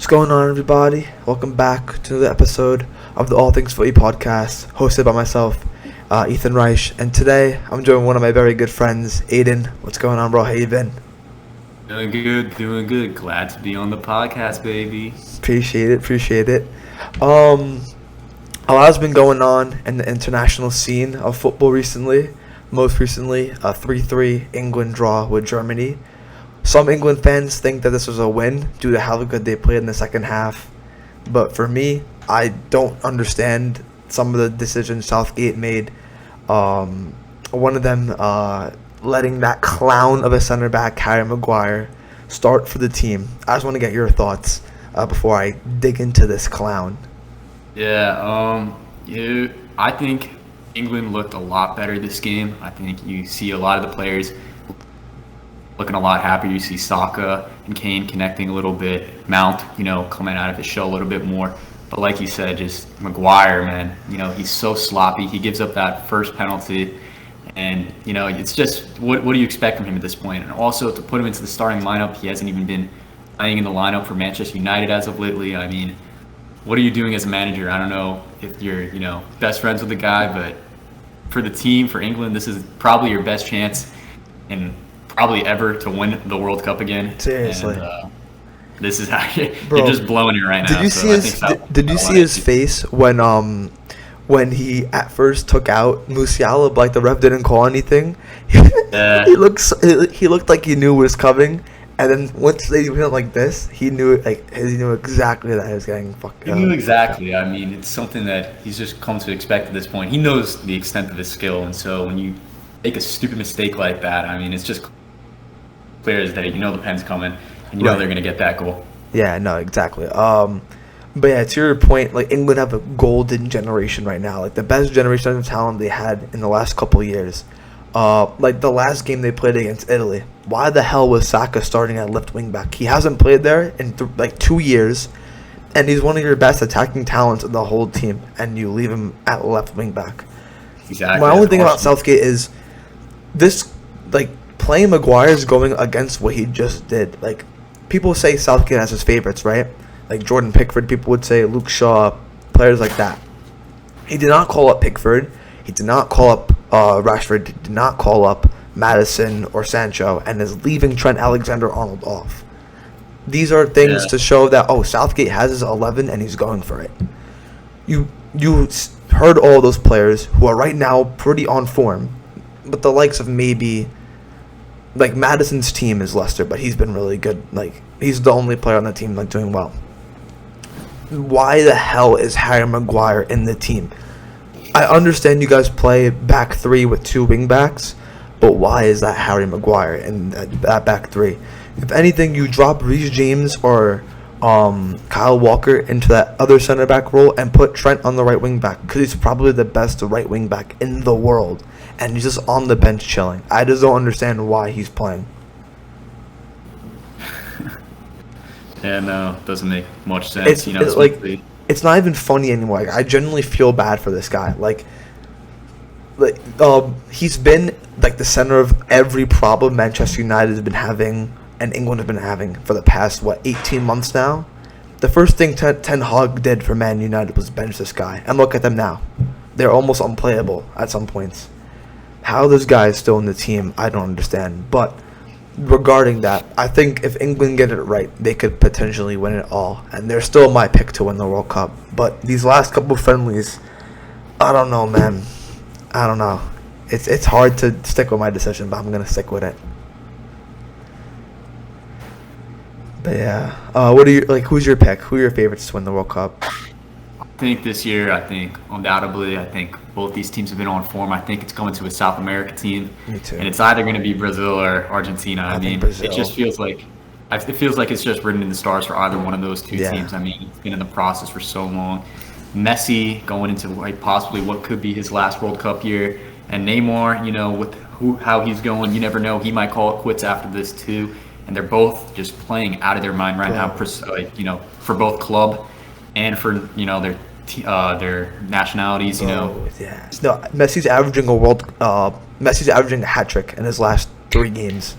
What's going on, everybody? Welcome back to the episode of the All Things Footy podcast, hosted by myself, Ethan Reich. And today, I'm joined one of my very good friends, Aiden. What's going on, bro? How you been? Doing good. Glad to be on the podcast, baby. Appreciate it. A lot has been going on in the international scene of football recently. Most recently, a 3-3 England draw with Germany. Some England fans think that this was a win due to how good they played in the second half. But for me, I don't understand some of the decisions Southgate made. One of them letting that clown of a center back, Harry Maguire, start for the team. I just want to get your thoughts before I dig into this clown. I think England looked a lot better this game. I think you see a lot of the players looking a lot happier. You see Saka and Kane connecting a little bit. Mount, coming out of his shell a little bit more. But like you said, just Maguire, man, he's so sloppy. He gives up that first penalty. And, it's just, what do you expect from him at this point? And also, to put him into the starting lineup, he hasn't even been playing in the lineup for Manchester United as of lately. I mean, what are you doing as a manager? I don't know if you're, best friends with the guy, but for the team, for England, this is probably your best chance and probably ever to win the World Cup again. Seriously. And, this is how you're just blowing it right now. Did you see his face when he at first took out Musiala, but like the ref didn't call anything? He looked like he knew what was coming, and then once they went like this, he knew exactly that he was getting fucked up. He knew exactly. I mean, it's something that he's just come to expect at this point. He knows the extent of his skill, and so when you make a stupid mistake like that, I mean, it's just clear as day. The pen's coming, and they're going to get that goal. Yeah, no, exactly. But yeah, to your point, like England have a golden generation right now, like the best generation of talent they had in the last couple of years. Like the last game they played against Italy, why the hell was Saka starting at left wing back? He hasn't played there in 2 years, and he's one of your best attacking talents in the whole team, and you leave him at left wing back. Exactly. My only thing about Southgate is this, playing Maguire is going against what he just did. Like, people say Southgate has his favorites, right? Like Jordan Pickford, people would say Luke Shaw, players like that. He did not call up Pickford. He did not call up Rashford. He did not call up Madison or Sancho, and is leaving Trent Alexander-Arnold off. These are things to show that, Southgate has his 11 and he's going for it. You heard all those players who are right now pretty on form, but the likes of maybe, Madison's team is Leicester, but he's been really good. He's the only player on the team doing well. Why the hell is Harry Maguire in the team? I understand you guys play back three with 2 wing backs, but why is that Harry Maguire in that back three? If anything, you drop Reece James or Kyle Walker into that other center back role and put Trent on the right wing back, because he's probably the best right wing back in the world, and he's just on the bench chilling. I just don't understand why he's playing. Yeah, no, doesn't make much sense. It's not even funny anymore. I genuinely feel bad for this guy. He's been the center of every problem Manchester United has been having and England have been having for the past 18 months now. The first thing Ten Hag did for Man United was bench this guy, and look at them now. They're almost unplayable at some points. How this guy is still in the team, I don't understand. But regarding that, I think if England get it right, they could potentially win it all, and they're still my pick to win the World Cup. But these last couple friendlies, I don't know, man. I don't know. It's hard to stick with my decision, but I'm gonna stick with it. But yeah, what are you who's your pick? Who are your favorites to win the World Cup? I think this year, undoubtedly, both these teams have been on form. I think it's going to a South America team. Me too. And it's either going to be Brazil or Argentina. I mean, Brazil. It just feels like it's just written in the stars for either one of those two teams. I mean, it's been in the process for so long. Messi going into possibly what could be his last World Cup year, and Neymar, with how he's going, you never know. He might call it quits after this too. And they're both just playing out of their mind right now. For both club and for their nationalities. Yeah. No, Messi's averaging a hat trick in his last 3 games.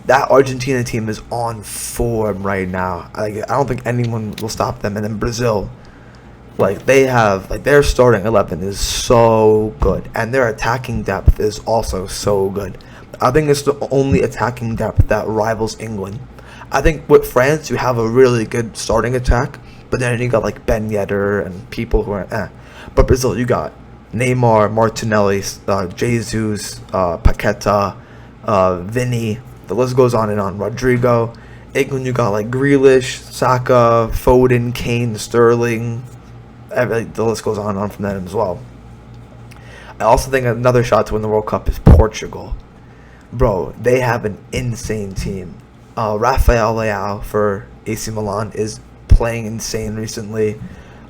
that Argentina team is on form right now. Like, I don't think anyone will stop them. And then Brazil, like they have, like their starting 11 is so good, and their attacking depth is also so good. I think it's the only attacking depth that rivals England. I think with France, you have a really good starting attack, but then you got like Ben Yedder and people who are But Brazil, you got Neymar, Martinelli, Jesus, Paqueta, Vinny. The list goes on and on. Rodrigo. England, you got like Grealish, Saka, Foden, Kane, Sterling. The list goes on and on from that as well. I also think another shot to win the World Cup is Portugal. Bro, they have an insane team. Rafael Leao for AC Milan is playing insane recently.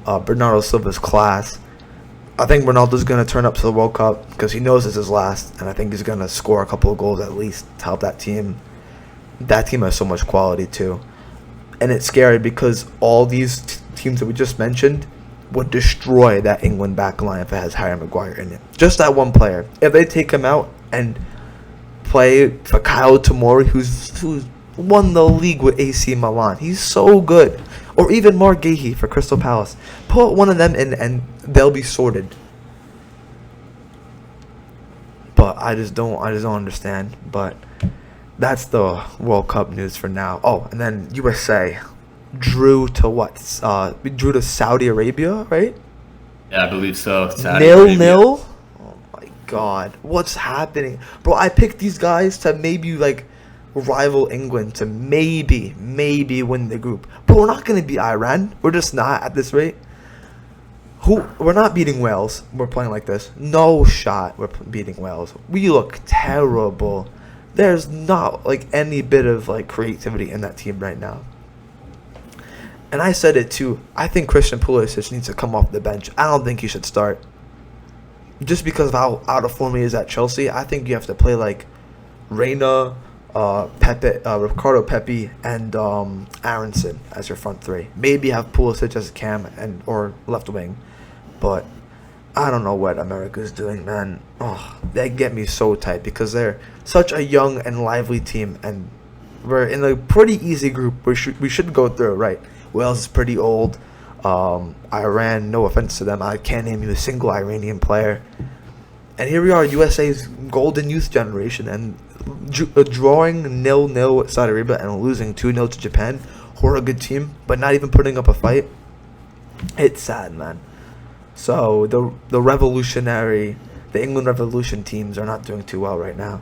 Bernardo Silva's class. I think Ronaldo's going to turn up to the World Cup because he knows this is last, and I think he's going to score a couple of goals at least to help that team. That team has so much quality too. And it's scary because all these teams that we just mentioned would destroy that England back line if it has Harry Maguire in it. Just that one player. If they take him out and play for Kyle Tomori, who's won the league with AC Milan. He's so good. Or even Mark Gahey for Crystal Palace. Put one of them in and they'll be sorted. But I just don't understand. But that's the World Cup news for now. Oh, and then USA drew to what? We drew to Saudi Arabia, right? Yeah, I believe so. Saudi 0-0. Arabia. Oh my God, what's happening, bro? I picked these guys to maybe like rival England to maybe win the group, but we're not gonna beat Iran. We're just not at this rate. We're not beating Wales. We're playing like this. No shot. We're beating Wales. We look terrible. There's not like any bit of like creativity in that team right now. And I said it too. I think Christian Pulisic needs to come off the bench. I don't think he should start. Just because of how out of form he is at Chelsea, I think you have to play like Reina, Ricardo Pepi, and Aronson as your front three. Maybe have Pulisic as a cam or left wing. But I don't know what America's doing, man. Oh, they get me so tight because they're such a young and lively team, and we're in a pretty easy group. We should go through, right? Wales is pretty old. Iran, no offense to them, I can't name you a single Iranian player. And here we are, USA's golden youth generation, and drawing 0-0 with Saudi Arabia and losing 2-0 to Japan, who are a good team, but not even putting up a fight. It's sad, man. So the England Revolution teams are not doing too well right now.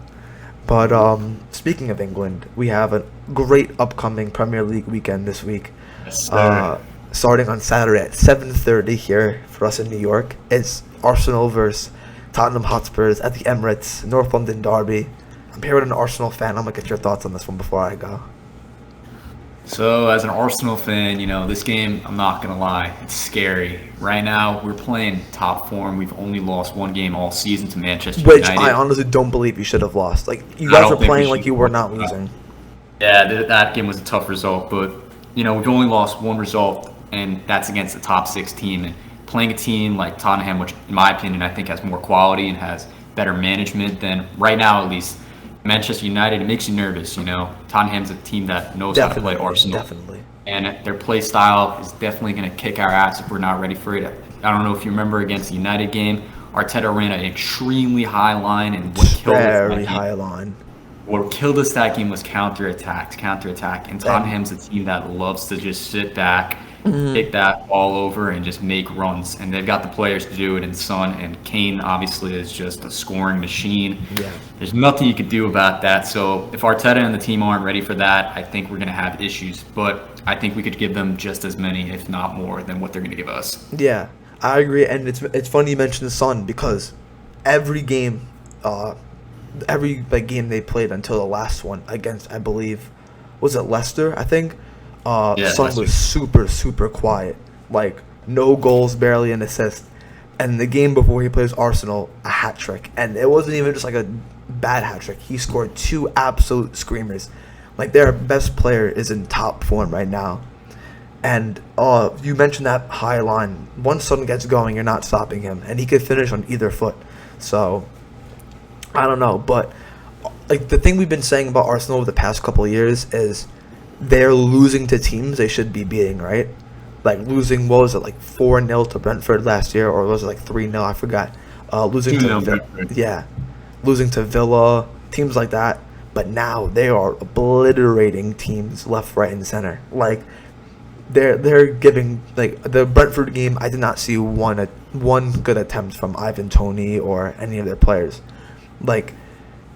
But speaking of England, we have a great upcoming Premier League weekend this week. Yes, sir. Starting on Saturday at 7:30 here for us in New York. It's Arsenal versus Tottenham Hotspurs at the Emirates, North London derby. I'm here with an Arsenal fan. I'm going to get your thoughts on this one before I go. So, as an Arsenal fan, this game, I'm not going to lie, it's scary. Right now, we're playing top form. We've only lost one game all season to Manchester Which United. I honestly don't believe you should have lost. Like, you I guys don't were think we playing should like you have were lost. not losing. Yeah, that game was a tough result, but, we've only lost one result, and that's against the top 6 team. And playing a team like Tottenham, which, in my opinion, I think has more quality and has better management than, right now at least, Manchester United, it makes you nervous, Tottenham's a team that knows how to play Arsenal. Definitely. And their play style is definitely going to kick our ass if we're not ready for it. I don't know if you remember against the United game, Arteta ran an extremely high line, and what killed Very high line. What killed us that game was counterattack. And Tottenham's a team that loves to just sit back, kick that ball over, and just make runs. And they've got the players to do it in Son, and Kane obviously is just a scoring machine. Yeah. There's nothing you could do about that. So if Arteta and the team aren't ready for that, I think we're going to have issues. But I think we could give them just as many, if not more, than what they're going to give us. Yeah, I agree. And it's funny you mentioned Son because every game, game they played until the last one against, I believe, was it Leicester? I think. Yeah, Son Leicester. was super quiet, like no goals, barely an assist. And the game before he plays Arsenal, a hat trick, and it wasn't even just like a bad hat trick. He scored 2 absolute screamers. Like their best player is in top form right now. And you mentioned that high line. Once Son gets going, you're not stopping him, and he could finish on either foot. So I don't know, but like the thing we've been saying about Arsenal over the past couple of years is they're losing to teams they should be beating, right? Like losing, what was it, like 4-0 to Brentford last year, or was it like 3-0? I forgot. Losing to 2-0 Brentford. yeah, losing to Villa, teams like that. But now they are obliterating teams left, right, and center. Like they're giving, like the Brentford game. I did not see one good attempt from Ivan Toney or any of their players. Like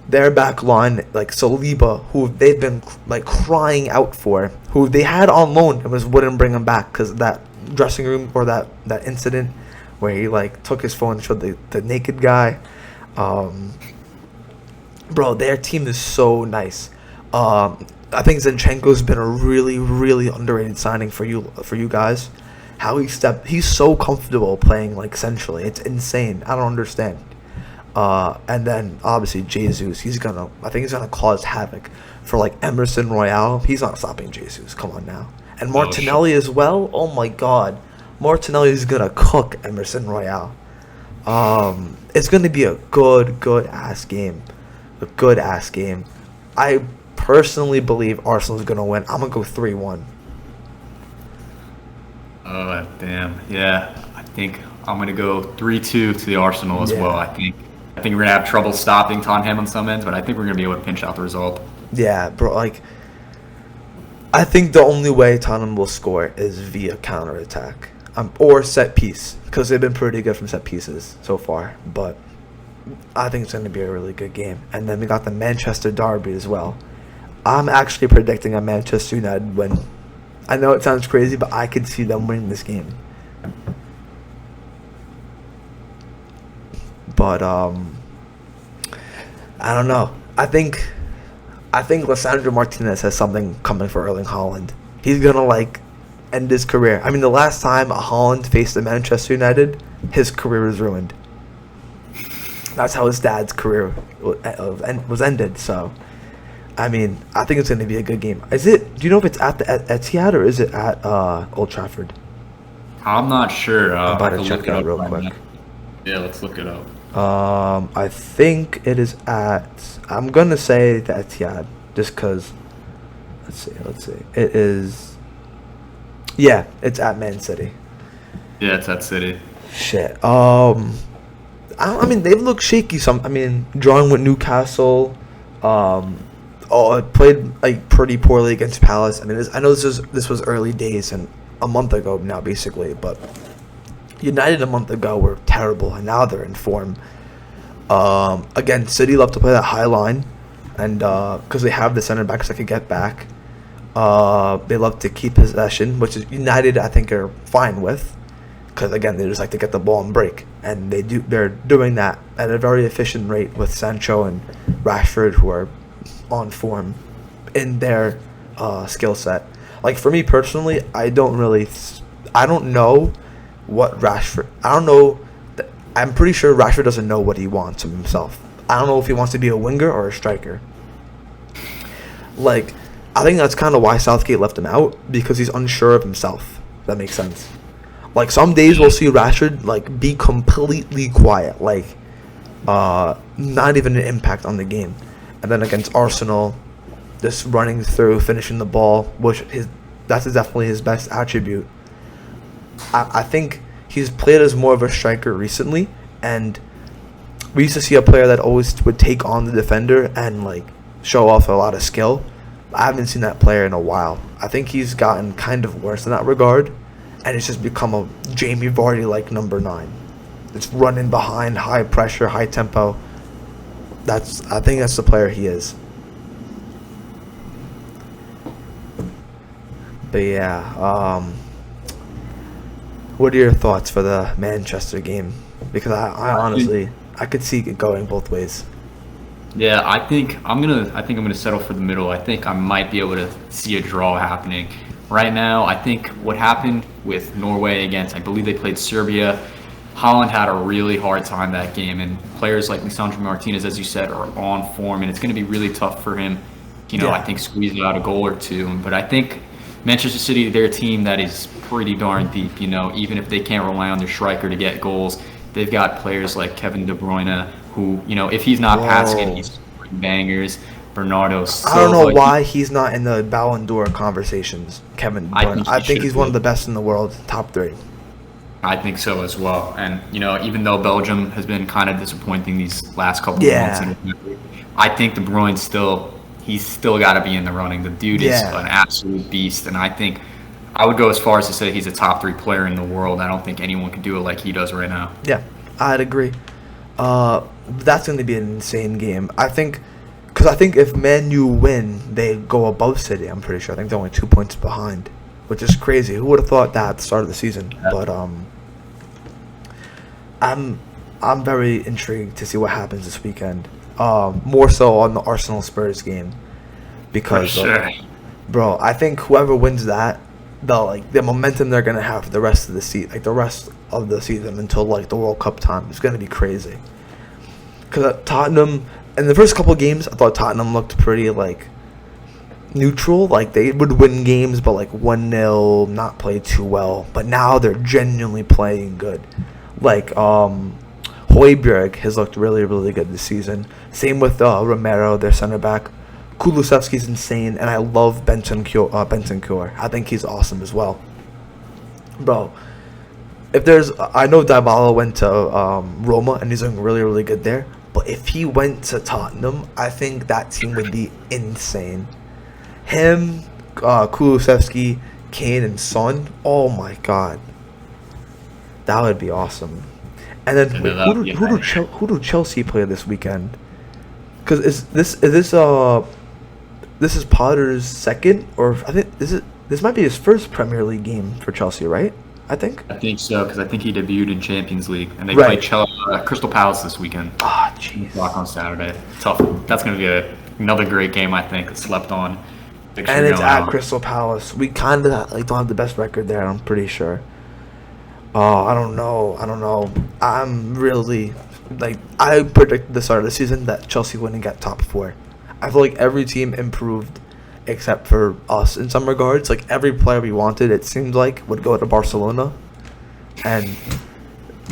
their back line, like Saliba, who they've been like crying out for, who they had on loan and wouldn't bring him back because that dressing room or that incident where he like took his phone and showed the naked guy. Bro, their team is so nice. I think Zinchenko's been a really, really underrated signing for you guys. How he's so comfortable playing like centrally. It's insane. I don't understand. And then obviously Jesus, I think he's gonna cause havoc for like Emerson Royale. He's not stopping Jesus. Come on now. And Martinelli as well. Oh my God, Martinelli is gonna cook Emerson Royale. It's gonna be a good ass game. A good ass game. I personally believe Arsenal's gonna win. I'm gonna go 3-1. Oh damn, yeah. I think I'm gonna go 3-2 to the Arsenal as well. I think we're gonna have trouble stopping Tottenham on some ends, but I think we're gonna be able to pinch out the result. Yeah, bro. Like, I think the only way Tottenham will score is via counterattack, or set piece, because they've been pretty good from set pieces so far. But I think it's gonna be a really good game. And then we got the Manchester derby as well. I'm actually predicting a Manchester United win. I know it sounds crazy, but I could see them winning this game. But I don't know. I think Lissandro Martinez has something coming for Erling Haaland. He's gonna like end his career. I mean, the last time Haaland faced the Manchester United, his career was ruined. That's how his dad's career was ended. So, I mean, I think it's going to be a good game. Do you know if it's at the Etihad or is it at Old Trafford? I'm not sure. I'm about to check that real quick. Yeah, let's look it up. I think it is at. I'm gonna say the Etihad just because. Let's see. It is. Yeah, it's at Man City. Yeah, it's at City. Shit. I mean, they've looked shaky. Drawing with Newcastle. It played like pretty poorly against Palace. I mean, I know this was early days and a month ago now, basically. But United a month ago were terrible, and now they're in form. Again, City love to play that high line, and because they have the center backs that could get back, they love to keep possession, which is United I think are fine with. Because again, they just like to get the ball and break, and they're doing that at a very efficient rate with Sancho and Rashford, who are on form in their skill set. Like for me personally, I don't know what Rashford. I don't know. I'm pretty sure Rashford doesn't know what he wants of himself. I don't know if he wants to be a winger or a striker. Like, I think that's kind of why Southgate left him out, because he's unsure of himself. If that makes sense. Like some days we'll see Rashford like be completely quiet, like not even an impact on the game, and then against Arsenal, just running through, finishing the ball, which that's definitely his best attribute. I think he's played as more of a striker recently, and we used to see a player that always would take on the defender and like show off a lot of skill. I haven't seen that player in a while. I think he's gotten kind of worse in that regard. And it's just become a Jamie Vardy-like number 9. It's running behind, high pressure, high tempo. I think that's the player he is. But yeah, what are your thoughts for the Manchester game? Because I honestly, I could see it going both ways. Yeah, I think I'm gonna settle for the middle. I think I might be able to see a draw happening. Right now, I think what happened with Norway against, I believe they played Serbia, Haaland had a really hard time that game, and players like Lisandro Martinez, as you said, are on form, and it's going to be really tough for him, I think squeeze out a goal or two. But I think Manchester City, they're a team that is pretty darn deep, even if they can't rely on their striker to get goals. They've got players like Kevin De Bruyne, who, if he's not passing it, he's putting bangers. Bernardo Silva. I don't know why he's not in the Ballon d'Or conversations, Kevin. But I think he's one of the best in the world, top 3. I think so as well. And, even though Belgium has been kind of disappointing these last couple of months, I think De Bruyne he's still got to be in the running. The dude is an absolute beast. And I think I would go as far as to say he's a top 3 player in the world. I don't think anyone can do it like he does right now. Yeah, I'd agree. That's going to be an insane game. Because I think if Man U win, they go above City, I'm pretty sure. I think they're only 2 points behind, which is crazy. Who would have thought that at the start of the season? Yeah. But I'm very intrigued to see what happens this weekend. More so on the Arsenal Spurs game, because bro, I think whoever wins that, the momentum they're gonna have for the rest of the season until the World Cup time is gonna be crazy. Because Tottenham, in the first couple of games, I thought Tottenham looked pretty neutral. They would win games, but 1-0, not play too well. But now they're genuinely playing good. Højbjerg has looked really, really good this season. Same with Romero, their center back. Kulusevski's insane, and I love Bentancur. I think he's awesome as well. Bro, I know Dybala went to Roma, and he's doing really, really good there. But if he went to Tottenham, I think that team would be insane. Him, Kulusevski, Kane, and Son. Oh my God, that would be awesome. And then who do Chelsea play this weekend? Because this is Potter's second, or I think this might be his first Premier League game for Chelsea, right? I think so, because I think he debuted in Champions League, and they play Crystal Palace this weekend. Ah, jeez. On Saturday. Tough. That's going to be another great game, I think. It's slept on. And it's at Crystal Palace. We kind of don't have the best record there, I'm pretty sure. I don't know. I'm really I predicted the start of the season that Chelsea wouldn't get top 4. I feel like every team improved except for us in some regards. Every player we wanted, it seemed would go to Barcelona. And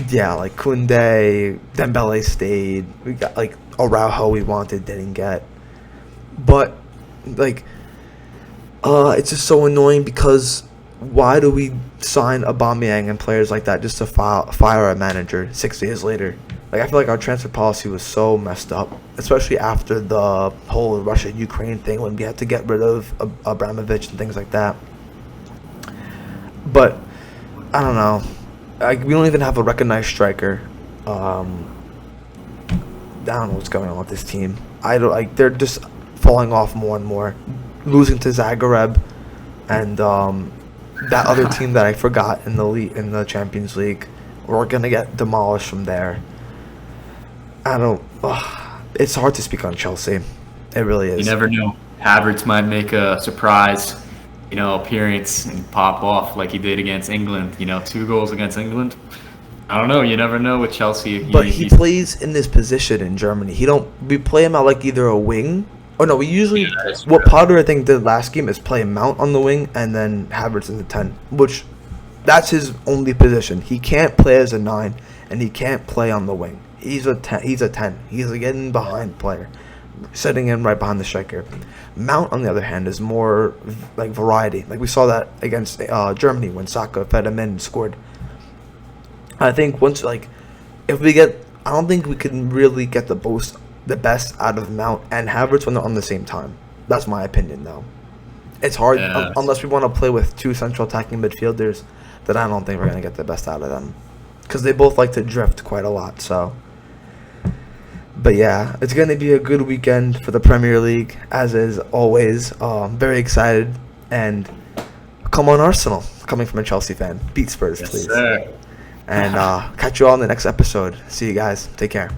yeah, Koundé, Dembele stayed. We got Araujo we wanted, didn't get. But it's just so annoying because why do we sign Aubameyang and players like that just to fire a manager 6 days later? I feel like our transfer policy was so messed up, especially after the whole Russia-Ukraine thing when we had to get rid of Abramovich and things like that. But I don't know. We don't even have a recognized striker. I don't know what's going on with this team. They're just falling off more and more, losing to Zagreb, and that other team that I forgot in the Champions League. We're gonna get demolished from there. It's hard to speak on Chelsea. It really is. You never know. Havertz might make a surprise, appearance and pop off like he did against England. 2 goals against England. I don't know. You never know with Chelsea. But he plays in this position in Germany. We play him at either a wing. Oh no, we usually what Potter I think did last game is play Mount on the wing and then Havertz in the 10, which that's his only position. He can't play as a 9 and he can't play on the wing. He's a 10. He's a getting behind player, sitting in right behind the striker. Mount, on the other hand, is more variety. We saw that against Germany when Saka fed him in and scored. I think if we get, I don't think we can really get the best out of Mount and Havertz when they're on the same time. That's my opinion, though. It's hard unless we want to play with 2 central attacking midfielders. Then I don't think we're gonna get the best out of them because they both like to drift quite a lot. So. But yeah, it's going to be a good weekend for the Premier League, as is always. Very excited. And come on, Arsenal, coming from a Chelsea fan. Beat Spurs, please. Sir. And catch you all in the next episode. See you guys. Take care.